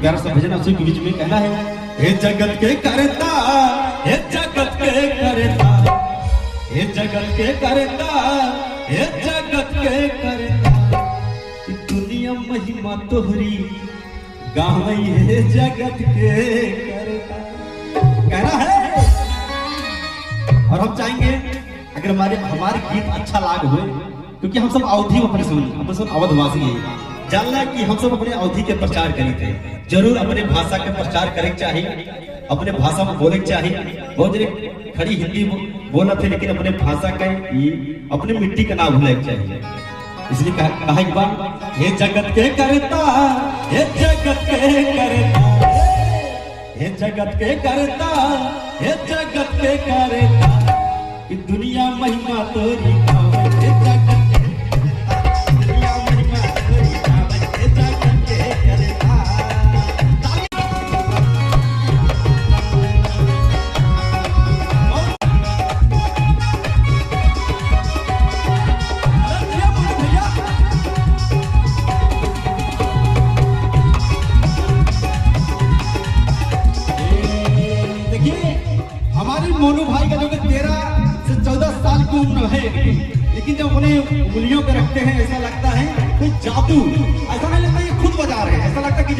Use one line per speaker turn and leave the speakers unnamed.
प्यारा सा भजन उसी के बीच में कहना है, हे जगत के करता, हे जगत के करता, हे जगत के करता, हे जगत के करता, दुनिया महिमा तोहरी गावई है जगत के करता। कहना है। और हम चाहेंगे अगर हमारे गीत अच्छा लाग हुए, क्योंकि हम सब अवधि में सुन, हम सब अवधवासी हैं, जानना कि हम सब अपने अवधि के प्रचार करी थे, जरूर अपने भाषा के प्रचार करे चाहिए, अपने भाषा में बोले चाहिए। बहुत जने खड़ी हिंदी बोला थे, लेकिन अपने भाषा का अपने मिट्टी का नाम भूलना चाहिए। इसलिए कहा एक बार, हे जगत के करता, हे जगत के करता, हे जगत के करता, हे जगत के करता, कि दुनिया महिमा तोरी गावे, हे जगत मोनू भाई का जो 13 से 14 साल की उम्र है, लेकिन जब उन्हें उंगलियों पे रखते हैं ऐसा लगता है कोई जादू, ऐसा नहीं लगता ये खुद बजा रहे हैं, ऐसा लगता कि